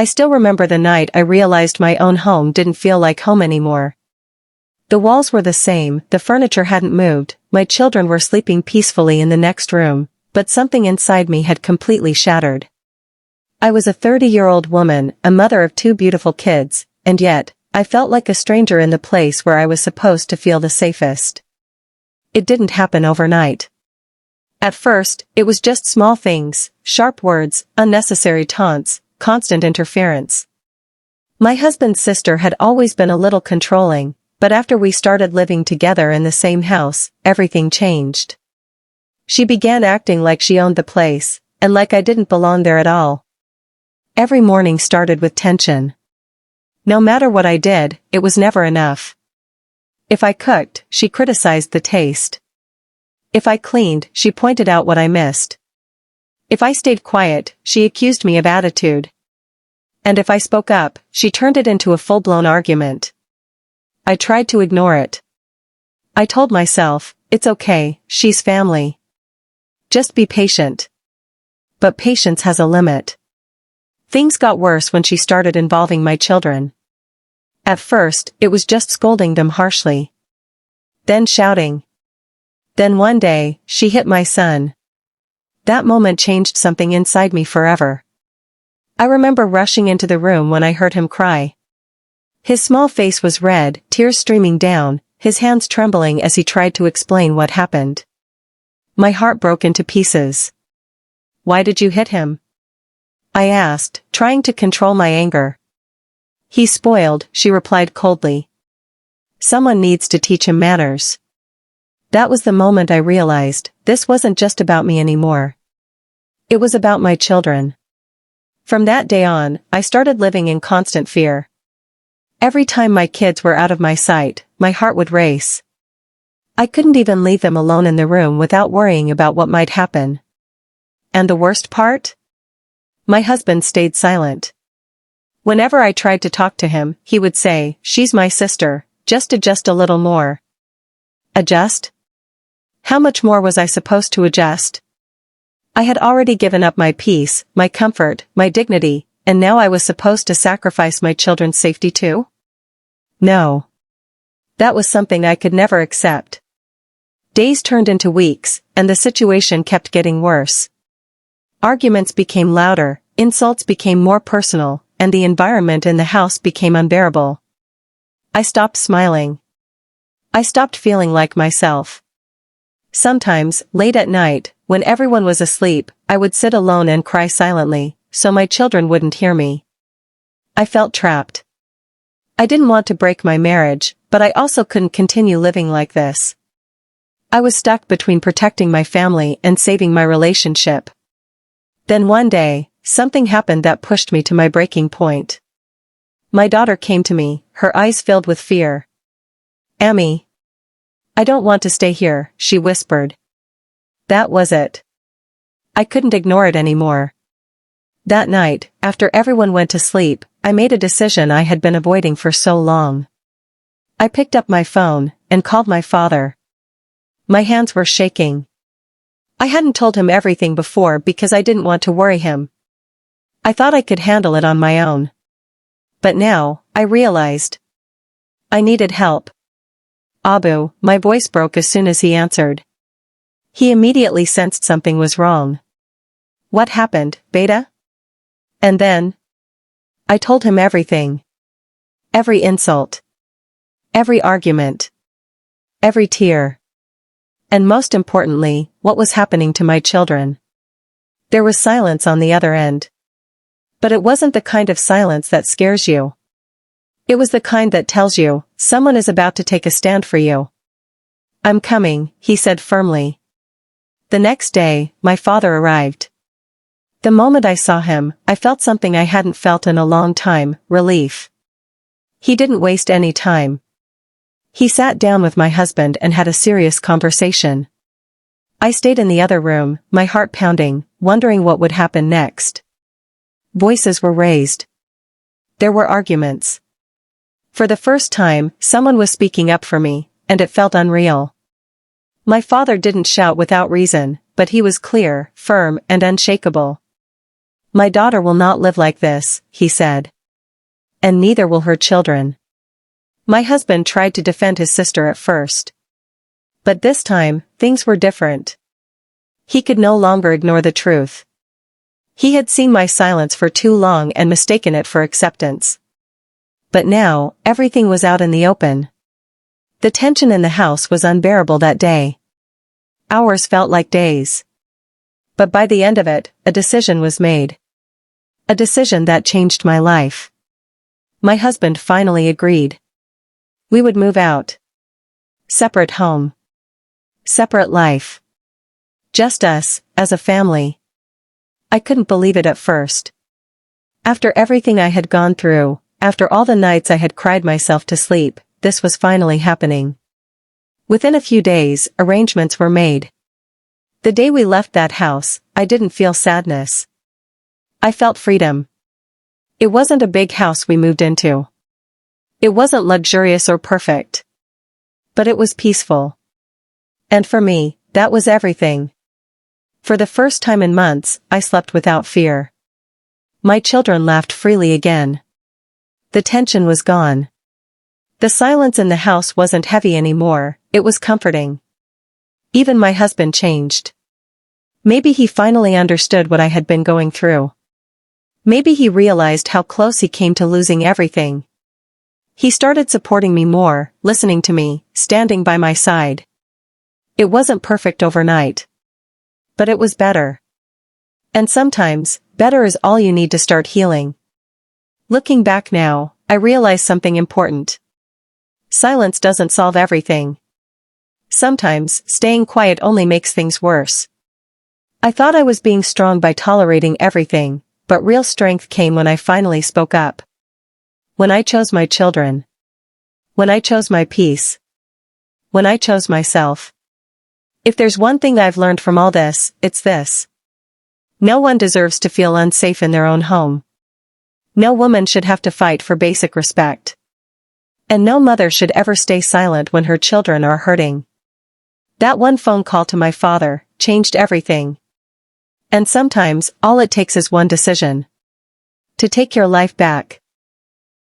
I still remember the night I realized my own home didn't feel like home anymore. The walls were the same, the furniture hadn't moved, my children were sleeping peacefully in the next room, but something inside me had completely shattered. I was a 30-year-old woman, a mother of 2 beautiful kids, and yet, I felt like a stranger in the place where I was supposed to feel the safest. It didn't happen overnight. At first, it was just small things, sharp words, unnecessary taunts, constant interference. My husband's sister had always been a little controlling, but after we started living together in the same house, everything changed. She began acting like she owned the place, and like I didn't belong there at all. Every morning started with tension. No matter what I did, it was never enough. If I cooked, she criticized the taste. If I cleaned, she pointed out what I missed. If I stayed quiet, she accused me of attitude. And if I spoke up, she turned it into a full-blown argument. I tried to ignore it. I told myself, it's okay, she's family. Just be patient. But patience has a limit. Things got worse when she started involving my children. At first, it was just scolding them harshly. Then shouting. Then one day, she hit my son. That moment changed something inside me forever. I remember rushing into the room when I heard him cry. His small face was red, tears streaming down, his hands trembling as he tried to explain what happened. My heart broke into pieces. Why did you hit him? I asked, trying to control my anger. He's spoiled, she replied coldly. Someone needs to teach him manners. That was the moment I realized, this wasn't just about me anymore. It was about my children. From that day on, I started living in constant fear. Every time my kids were out of my sight, my heart would race. I couldn't even leave them alone in the room without worrying about what might happen. And the worst part? My husband stayed silent. Whenever I tried to talk to him, he would say, she's my sister, just adjust a little more. Adjust? How much more was I supposed to adjust? I had already given up my peace, my comfort, my dignity, and now I was supposed to sacrifice my children's safety too? No. That was something I could never accept. Days turned into weeks, and the situation kept getting worse. Arguments became louder, insults became more personal, and the environment in the house became unbearable. I stopped smiling. I stopped feeling like myself. Sometimes, late at night, when everyone was asleep, I would sit alone and cry silently, so my children wouldn't hear me. I felt trapped. I didn't want to break my marriage, but I also couldn't continue living like this. I was stuck between protecting my family and saving my relationship. Then one day, something happened that pushed me to my breaking point. My daughter came to me, her eyes filled with fear. "Amy, I don't want to stay here," she whispered. That was it. I couldn't ignore it anymore. That night, after everyone went to sleep, I made a decision I had been avoiding for so long. I picked up my phone and called my father. My hands were shaking. I hadn't told him everything before because I didn't want to worry him. I thought I could handle it on my own. But now, I realized I needed help. "Abu," my voice broke as soon as he answered. He immediately sensed something was wrong. "What happened, Beta?" And then I told him everything. Every insult. Every argument. Every tear. And most importantly, what was happening to my children. There was silence on the other end. But it wasn't the kind of silence that scares you. It was the kind that tells you, someone is about to take a stand for you. "I'm coming," he said firmly. The next day, my father arrived. The moment I saw him, I felt something I hadn't felt in a long time, relief. He didn't waste any time. He sat down with my husband and had a serious conversation. I stayed in the other room, my heart pounding, wondering what would happen next. Voices were raised. There were arguments. For the first time, someone was speaking up for me, and it felt unreal. My father didn't shout without reason, but he was clear, firm, and unshakable. "My daughter will not live like this," he said. "And neither will her children." My husband tried to defend his sister at first. But this time, things were different. He could no longer ignore the truth. He had seen my silence for too long and mistaken it for acceptance. But now, everything was out in the open. The tension in the house was unbearable that day. Hours felt like days. But by the end of it, a decision was made. A decision that changed my life. My husband finally agreed. We would move out. Separate home. Separate life. Just us, as a family. I couldn't believe it at first. After everything I had gone through, after all the nights I had cried myself to sleep, this was finally happening. Within a few days, arrangements were made. The day we left that house, I didn't feel sadness. I felt freedom. It wasn't a big house we moved into. It wasn't luxurious or perfect. But it was peaceful. And for me, that was everything. For the first time in months, I slept without fear. My children laughed freely again. The tension was gone. The silence in the house wasn't heavy anymore, it was comforting. Even my husband changed. Maybe he finally understood what I had been going through. Maybe he realized how close he came to losing everything. He started supporting me more, listening to me, standing by my side. It wasn't perfect overnight. But it was better. And sometimes, better is all you need to start healing. Looking back now, I realize something important. Silence doesn't solve everything. Sometimes, staying quiet only makes things worse. I thought I was being strong by tolerating everything, but real strength came when I finally spoke up. When I chose my children. When I chose my peace. When I chose myself. If there's one thing I've learned from all this, it's this. No one deserves to feel unsafe in their own home. No woman should have to fight for basic respect. And no mother should ever stay silent when her children are hurting. That one phone call to my father changed everything. And sometimes, all it takes is one decision. To take your life back.